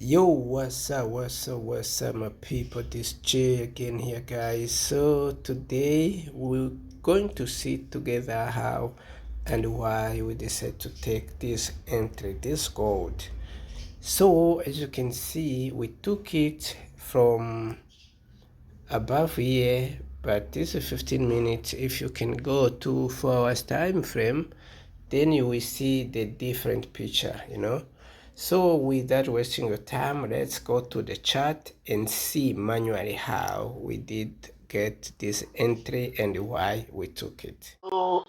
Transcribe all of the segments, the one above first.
Yo, what's up, my people? This Jay again here, guys. So today we're going to see together how and why we decided to take this entry, this gold. So as you can see, we took it from above here, but this is 15 minutes. If you can go to 4 hours time frame, then you will see the different picture. So without wasting your time, let's go to the chart and see manually how we did get this entry and why we took it. So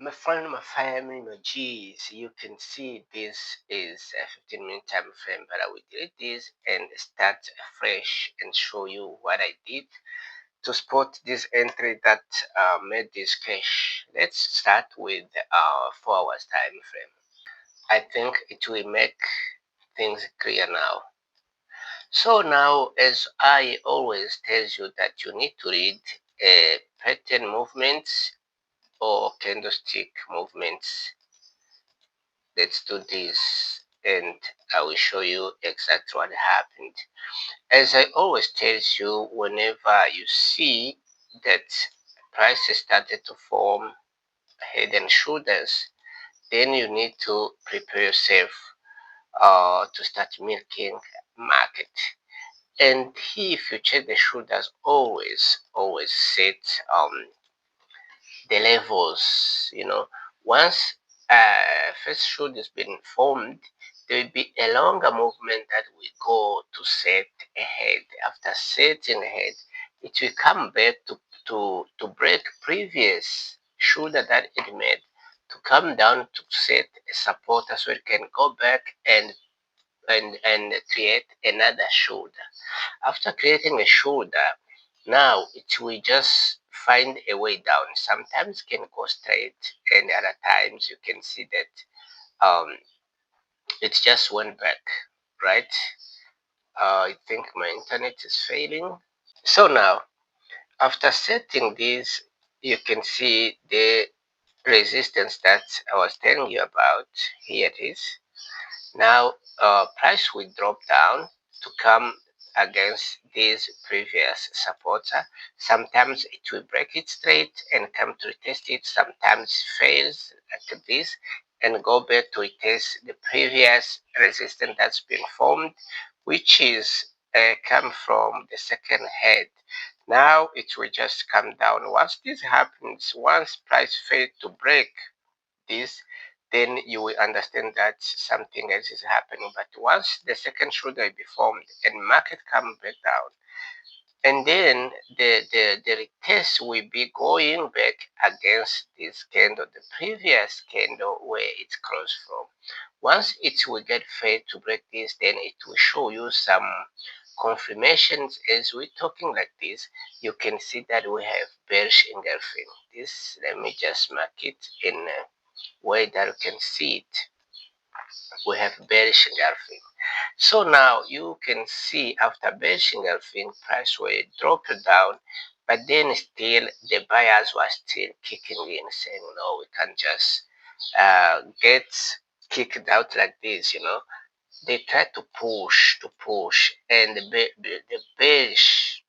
my friend, my family, my G's, you can see this is a 15-minute time frame, but I will delete this and start fresh and show you what I did to spot this entry that made this cash. Let's start with 4 hours time frame. I think it will make things clear now. So now, as I always tell you that you need to read pattern movements or candlestick movements. Let's do this and I will show you exactly what happened. As I always tell you, whenever you see that prices started to form head and shoulders, then you need to prepare yourself to start milking market. And here, if you check the shoulders, always set the levels. Once first should has been formed, there will be a longer movement that will go to set ahead. After setting ahead, it will come back to break previous shoulder that it made, to come down to set a supporter so it can go back and create another shoulder. After creating a shoulder, now it will just find a way down. Sometimes it can go straight, and other times you can see that it just went back, right? I think my internet is failing. So now, after setting this, you can see the resistance that I was telling you about. Here it is. Now, price will drop down to come against this previous supporter. Sometimes it will break it straight and come to retest it. Sometimes fails at this and go back to retest the previous resistance that's been formed, which is come from the second head. Now it will just come down. Once this happens, once price fails to break this, then you will understand that something else is happening. But once the second shoulder will be formed and market come back down, and then the retest will be going back against this candle, the previous candle where it closed from. Once it will get failed to break this, then it will show you some confirmations. As we're talking like this, you can see that we have bearish engulfing. This, let me just mark it in a way that you can see it. We have bearish engulfing. So now you can see after bearish engulfing, price will drop down, but then still the buyers were still kicking in, saying no, we can't just get kicked out like this. They try to push, and the bearish,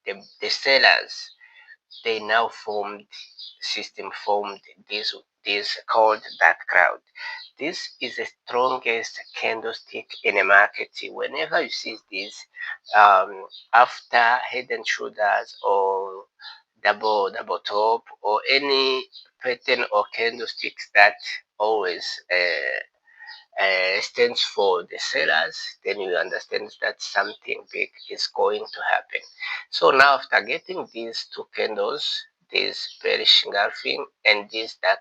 the sellers, they now formed this called dark cloud. This is the strongest candlestick in a market. Whenever you see this, after head and shoulders or double top or any pattern or candlesticks that always stands for the sellers, then you understand that something big is going to happen. So now after getting these two candles, this bearish engulfing and this dark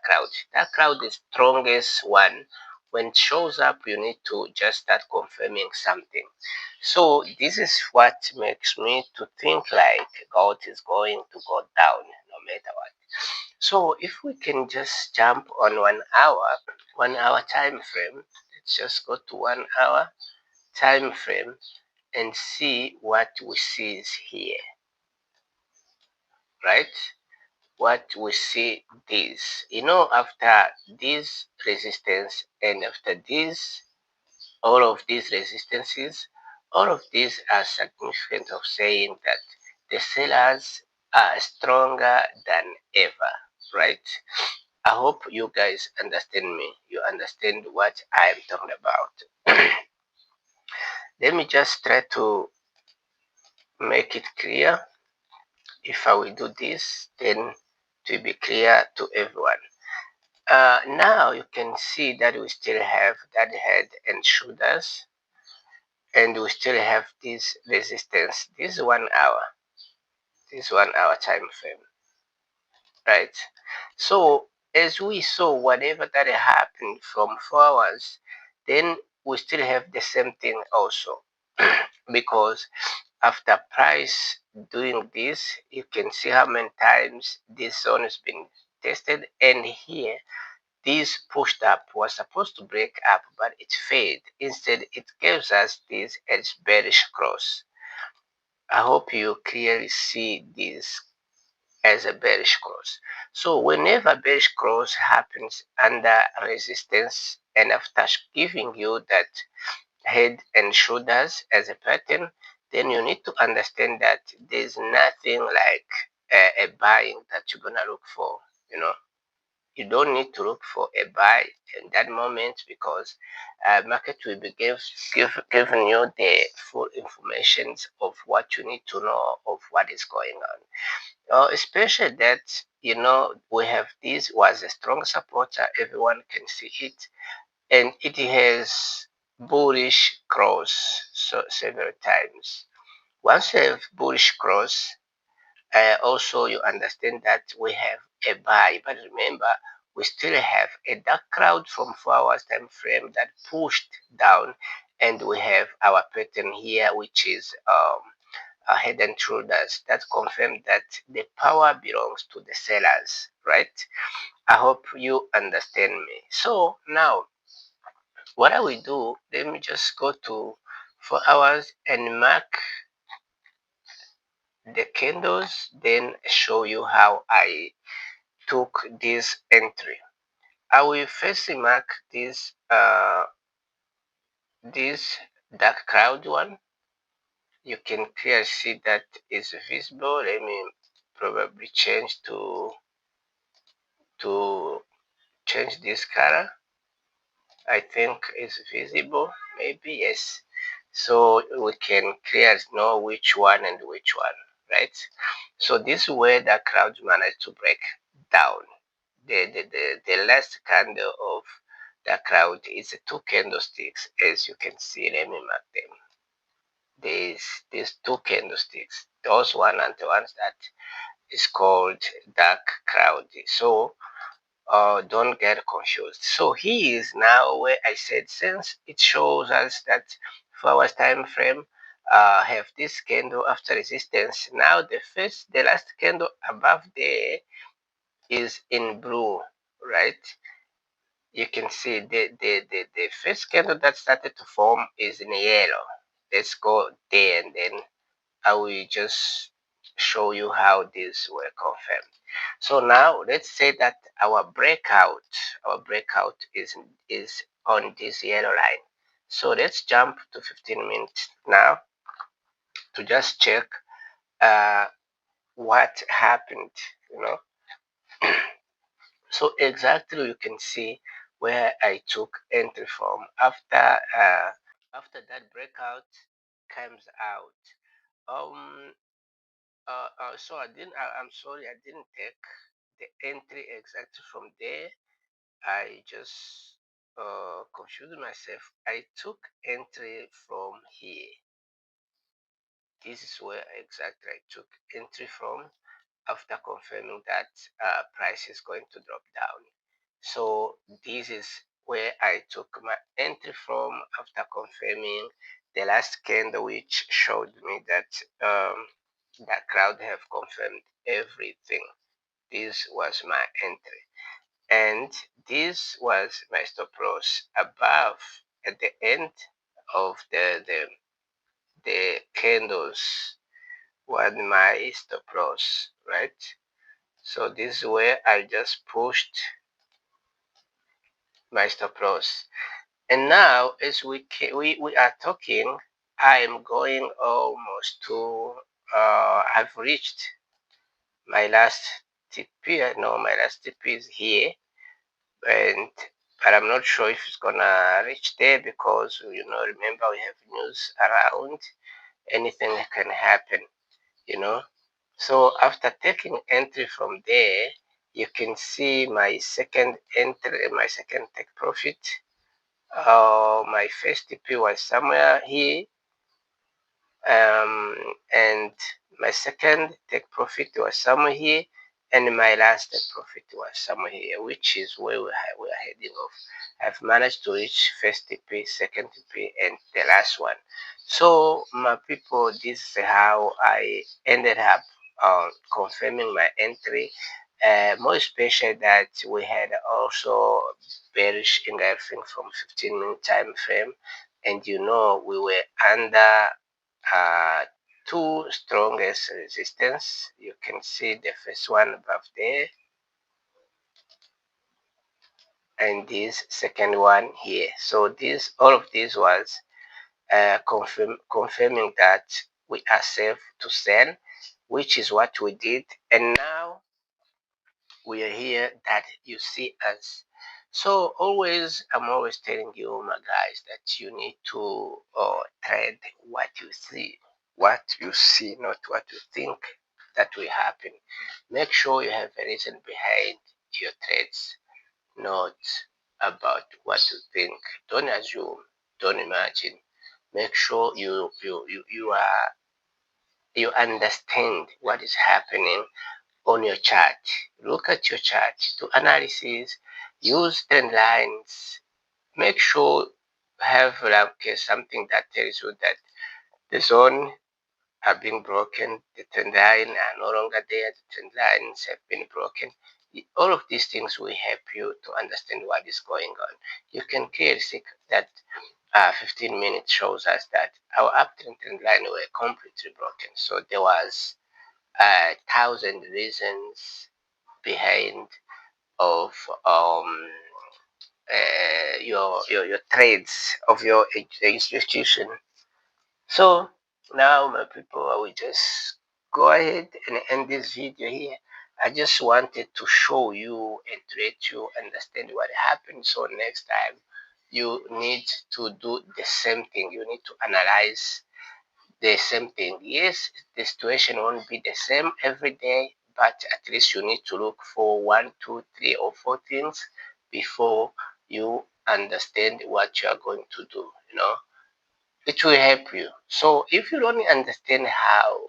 cloud is strongest one. When it shows up, you need to just start confirming something. So this is what makes me to think like gold is going to go down no matter what. So if we can just jump on 1 hour, 1 hour time frame, let's just go to 1 hour time frame and see what we see is here, right? What we see this, after this resistance and after this all of these resistances, all of these are significant of saying that the sellers are stronger than ever, right? I hope you guys understand me. You understand what I am talking about. Let me just try to make it clear. If I will do this, then it will be clear to everyone. Now you can see that we still have that head and shoulders, and we still have this resistance. This 1 hour time frame, right? So as we saw, whatever that happened from 4 hours, then we still have the same thing also, because after price doing this, you can see how many times this zone has been tested, and here this pushed up was supposed to break up, but it failed. Instead, it gives us this as bearish cross. I hope you clearly see this as a bearish cross. So whenever bearish cross happens under resistance, and after giving you that head and shoulders as a pattern, then you need to understand that there's nothing like a buying that you're gonna look for. You know, you don't need to look for a buy in that moment, because market will be giving you the full information of what you need to know of what is going on. Especially that, we have this was a strong supporter, everyone can see it, and it has bullish cross so several times. Once you have bullish cross, also you understand that we have a buy, but remember, we still have a dark cloud from 4 hours time frame that pushed down, and we have our pattern here, which is a head and shoulders that confirm that the power belongs to the sellers, right? I hope you understand me. So now, what I will do, let me just go to 4 hours and mark the candles, then show you how I took this entry. I will first mark this dark cloud one. You can clearly see that is visible. Let me probably to change this color. I think it's visible, maybe yes. So we can clearly know which one and which one, right? So this is where the crowd managed to break down. The last candle of the crowd is two candlesticks, as you can see. Let me mark them. These two candlesticks. Those one and the ones that is called dark cloud. So don't get confused. So here is now where I said, since it shows us that 4 hours time frame have this candle after resistance. Now the last candle above there is in blue, right? You can see the first candle that started to form is in yellow. Let's go there, and then I will just show you how these were confirmed. So now let's say that our breakout is on this yellow line. So let's jump to 15 minutes now to just check uh, what happened. You know, so exactly you can see where I took entry from after that breakout comes out. Um, so I'm sorry, I didn't take the entry exactly from there. I just confused myself. I took entry from here. This is where exactly I took entry from after confirming that price is going to drop down. So this is where I took my entry from after confirming the last candle, which showed me that the crowd have confirmed everything. This was my entry, and this was my stop loss above at the end of the candles was my stop loss, right? So this is where I just pushed my stop loss. And now, as we are talking, I am going almost to. I've reached my last TP. No, my last TP is here, and but I'm not sure if it's gonna reach there because remember we have news around. Anything can happen, you know. So after taking entry from there, you can see my second entry, my second take profit. My first TP was somewhere here, and my second take profit was somewhere here, and my last take profit was somewhere here, which is where we are heading off. I've managed to reach first TP, second TP, and the last one. So my people, this is how I ended up confirming my entry. More especially that we had also bearish engulfing from 15-minute time frame, and we were under uh, two strongest resistance. You can see the first one above there and this second one here. So this all of this was confirming that we are safe to sell, which is what we did. And now we are here that you see us. So I'm always telling you, my guys, that you need to trade what you see, not what you think that will happen. Make sure you have a reason behind your trades, not about what you think. Don't assume, don't imagine. Make sure you understand what is happening on your chart. Look at your chart, do analysis, use trend lines. Make sure have like something that tells you that the zone have been broken, the trend line are no longer there, the trend lines have been broken. All of these things will help you to understand what is going on. You can clearly see that 15 minutes shows us that our uptrend trend line were completely broken. So there was 1,000 reasons behind of your trades of your institution. So now, my people, I will just go ahead and end this video here. I just wanted to show you and to let you understand what happened. So next time, you need to do the same thing. You need to analyze the same thing. Yes, the situation won't be the same every day, but at least you need to look for one, two, three, or four things before you understand what you are going to do. It will help you. So if you don't understand how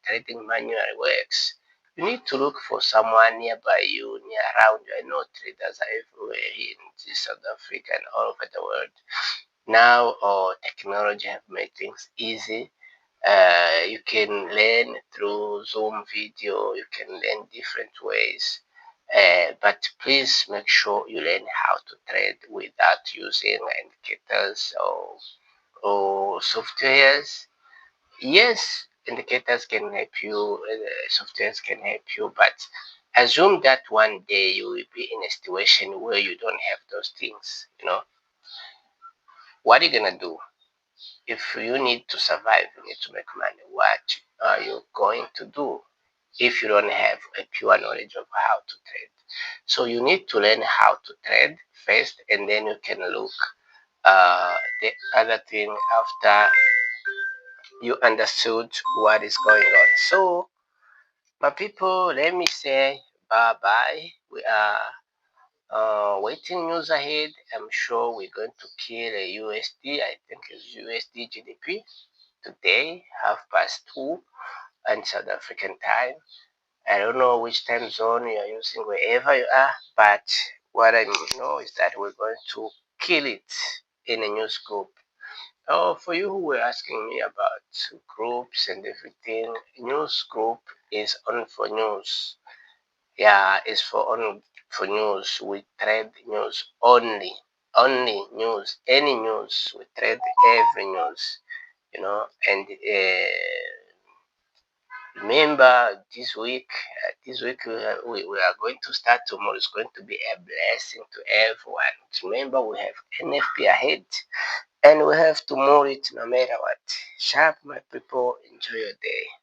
trading manual works, you need to look for someone nearby you, near around you. I know traders are everywhere here in South Africa and all over the world. Now, technology have made things easy. You can learn through Zoom video. You can learn different ways. But please make sure you learn how to trade without using indicators or softwares. Yes, indicators can help you, softwares can help you, but assume that one day you will be in a situation where you don't have those things. What are you gonna do? If you need to survive, you need to make money. What are you going to do if you don't have a pure knowledge of how to trade? So you need to learn how to trade first, and then you can look the other thing after you understood what is going on. So, my people, let me say bye bye. We are waiting news ahead. I'm sure we're going to kill a USD. I think it's USD GDP today, 2:30 and South African time. I don't know which time zone you are using wherever you are, but what I know is that we're going to kill it in a news group. Oh, for you who were asking me about groups and everything, news group is on for news. Yeah, it's for news. We trade news only news, any news. We trade every news, and Remember, this week we are going to start tomorrow. It's going to be a blessing to everyone. Remember, we have NFP ahead, and we have tomorrow. It no matter what. Sharp, my people. Enjoy your day.